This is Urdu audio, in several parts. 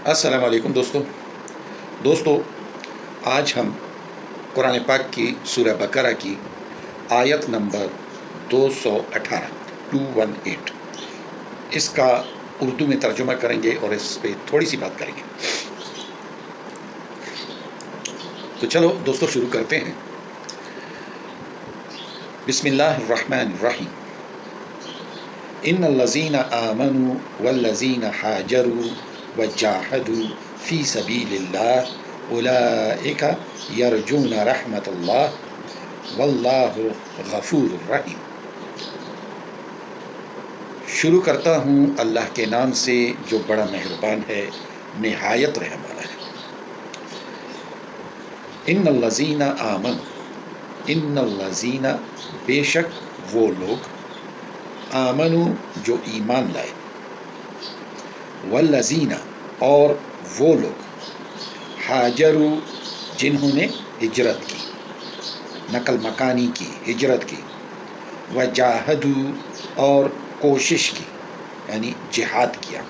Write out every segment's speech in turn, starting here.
السلام علیکم دوستو آج ہم قرآن پاک کی سورہ بقرہ کی آیت نمبر 218 اس کا اردو میں ترجمہ کریں گے اور اس پہ تھوڑی سی بات کریں گے۔ تو چلو دوستو شروع کرتے ہیں۔ بسم اللہ الرحمن الرحیم۔ ان الذین آمنوا والذین حاجروا وجاہدوا فی سبیل اللہ اولئک یرجون رحمت اللہ واللہ غفور الرحیم۔ شروع کرتا ہوں اللہ کے نام سے جو بڑا مہربان ہے، نہایت رحم والا ہے۔ ان الذین آمنوا، ان الذین بے شک وہ لوگ، آمنو جو ایمان لائے، والذین اور وہ لوگ، حاجروا جنہوں نے ہجرت کی، نقل مکانی کی، ہجرت کی، وجاہدوا اور کوشش کی یعنی جہاد کیا،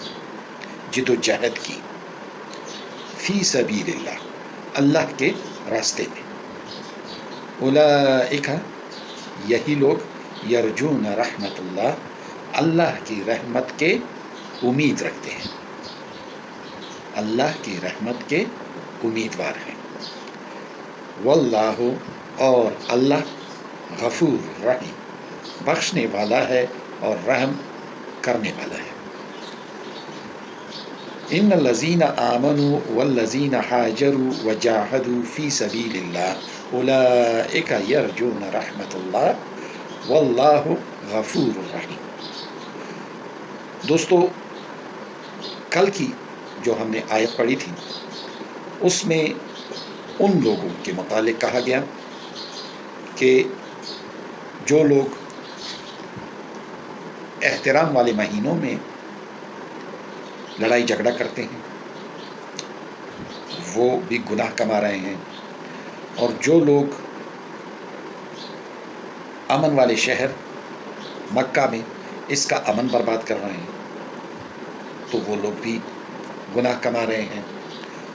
جد و جہد کی، فی سبیل اللہ اللہ کے راستے میں، اولئک یہی لوگ، یرجون رحمت اللہ اللہ کی رحمت کے امید رکھتے ہیں، اللہ کی رحمت کے امیدوار ہیں۔ واللہ اور اللہ، غفور رحیم بخشنے والا ہے اور رحم کرنے والا ہے۔ ان الذین آمنوا والذین حاجروا وجاہدوا فی سبیل اللہ اولئک یرجون رحمت اللہ واللہ غفور الرحیم۔ دوستو کل کی جو ہم نے آیت پڑھی تھی اس میں ان لوگوں کے متعلق کہا گیا کہ جو لوگ احترام والے مہینوں میں لڑائی جھگڑا کرتے ہیں وہ بھی گناہ کما رہے ہیں، اور جو لوگ امن والے شہر مکہ میں اس کا امن برباد کر رہے ہیں تو وہ لوگ بھی گناہ کما رہے ہیں،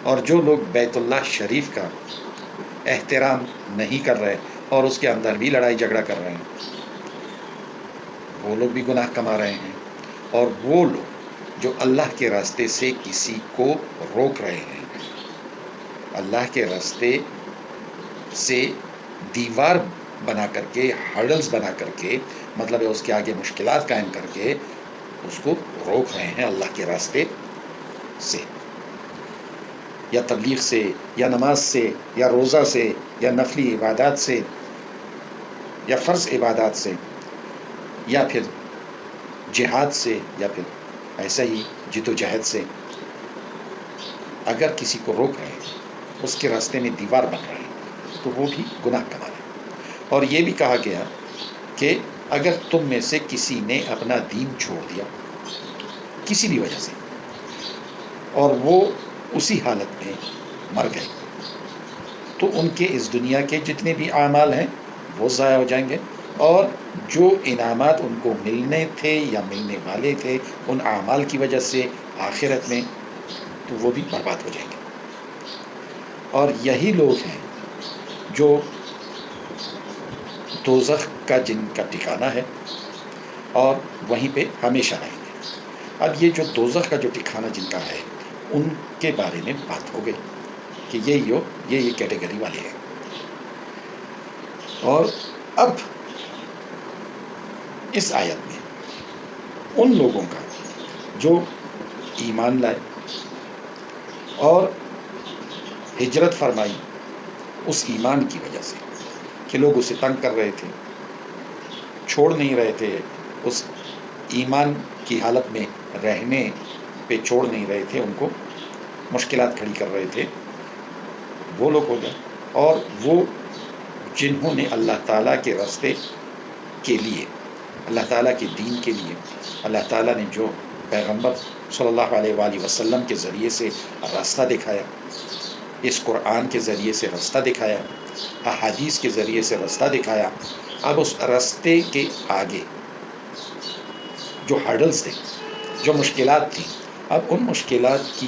اور جو لوگ بیت اللہ شریف کا احترام نہیں کر رہے اور اس کے اندر بھی لڑائی جھگڑا کر رہے ہیں وہ لوگ بھی گناہ کما رہے ہیں، اور وہ لوگ جو اللہ کے راستے سے کسی کو روک رہے ہیں، اللہ کے راستے سے دیوار بنا کر کے، ہرڈلز بنا کر کے، مطلب ہے اس کے آگے مشکلات قائم کر کے اس کو روک رہے ہیں اللہ کے راستے سے، یا تبلیغ سے، یا نماز سے، یا روزہ سے، یا نفلی عبادات سے، یا فرض عبادات سے، یا پھر جہاد سے، یا پھر ایسا ہی جد و جہد سے، اگر کسی کو روک رہے ہیں، اس کے راستے میں دیوار بن رہے ہیں تو وہ بھی گناہ کما رہے ہیں۔ اور یہ بھی کہا گیا کہ اگر تم میں سے کسی نے اپنا دین چھوڑ دیا کسی بھی وجہ سے اور وہ اسی حالت میں مر گئے تو ان کے اس دنیا کے جتنے بھی اعمال ہیں وہ ضائع ہو جائیں گے، اور جو انعامات ان کو ملنے تھے یا ملنے والے تھے ان اعمال کی وجہ سے آخرت میں تو وہ بھی برباد ہو جائیں گے۔ اور یہی لوگ ہیں جو دوزخ کا جن کا ٹھکانہ ہے اور وہیں پہ ہمیشہ رہیں گے۔ اب یہ جو دوزخ کا جو ٹھکانہ جن کا ہے ان کے بارے میں بات ہو گئی کہ یہ کیٹیگری والے ہیں۔ اور اب اس آیت میں ان لوگوں کا جو ایمان لائے اور ہجرت فرمائی اس ایمان کی وجہ سے کہ لوگ اسے تنگ کر رہے تھے، چھوڑ نہیں رہے تھے، اس ایمان کی حالت میں رہنے پہ چھوڑ نہیں رہے تھے، ان کو مشکلات کھڑی کر رہے تھے، وہ لوگ ہو گئے۔ اور وہ جنہوں نے اللہ تعالیٰ کے راستے کے لیے، اللہ تعالیٰ کے دین کے لیے، اللہ تعالیٰ نے جو پیغمبر صلی اللہ علیہ وآلہ وسلم کے ذریعے سے راستہ دکھایا، اس قرآن کے ذریعے سے راستہ دکھایا، احادیث کے ذریعے سے راستہ دکھایا، اب اس راستے کے آگے جو ہرڈلز تھے، جو مشکلات تھیں، اب ان مشکلات کی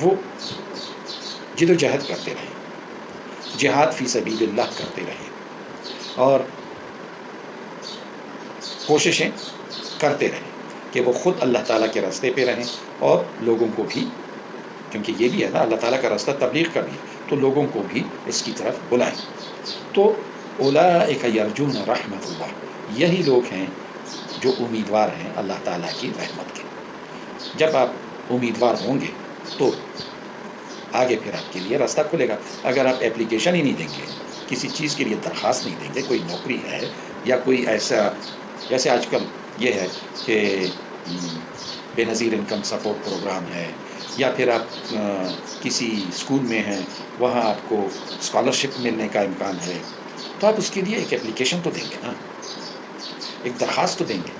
وہ جدوجہد کرتے رہے, جہاد فی سبیل اللہ کرتے رہے اور کوششیں کرتے رہیں کہ وہ خود اللہ تعالیٰ کے راستے پہ رہیں اور لوگوں کو بھی, کیونکہ یہ بھی ہے نا اللہ تعالیٰ کا راستہ تبلیغ کا بھی, تو لوگوں کو بھی اس کی طرف بلائیں. تو اولئک یرجون رحمت اللہ, یہی لوگ ہیں جو امیدوار ہیں اللہ تعالیٰ کی رحمت کے. جب آپ امیدوار ہوں گے تو آگے پھر آپ کے لیے راستہ کھلے گا. اگر آپ اپلیکیشن ہی نہیں دیں گے, کسی چیز کے لیے درخواست نہیں دیں گے, کوئی نوکری ہے یا کوئی ایسا, جیسے آج کل یہ ہے کہ بے نظیر انکم سپورٹ پروگرام ہے, یا پھر آپ کسی اسکول میں ہیں وہاں آپ کو اسکالرشپ ملنے کا امکان ہے, تو آپ اس کے لیے ایک اپلیکیشن تو دیں گے نا, ایک درخواست تو دیں گے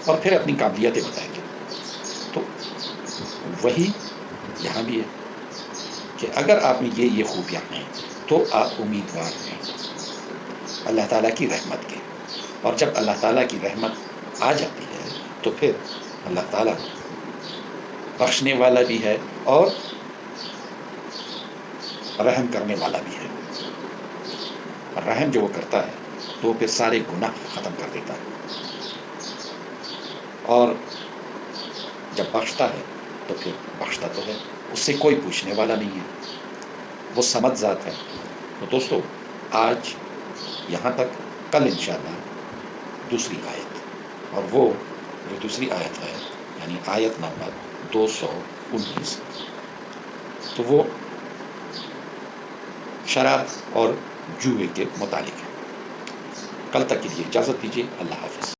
اور پھر اپنی قابلیتیں بتائیں گے. تو وہی یہاں بھی ہے کہ اگر آپ میں یہ خوبیاں ہیں تو آپ امیدوار ہیں اللہ تعالیٰ کی رحمت کے. اور جب اللہ تعالیٰ کی رحمت آ جاتی ہے تو پھر اللہ تعالیٰ بخشنے والا بھی ہے اور رحم کرنے والا بھی ہے. رحم جو وہ کرتا ہے تو وہ پھر سارے گناہ ختم کر دیتا ہے, اور جب بخشتا ہے تو پھر بخشتا تو ہے, اس سے کوئی پوچھنے والا نہیں ہے, وہ سمجھ ذات ہے. تو دوستو آج یہاں تک, کل انشاءاللہ دوسری آیت, اور وہ جو دوسری آیت ہے یعنی آیت نمبر 219, تو وہ شراب اور جوئے کے متعلق ہے. کل تک کے لیے اجازت دیجیے, اللہ حافظ.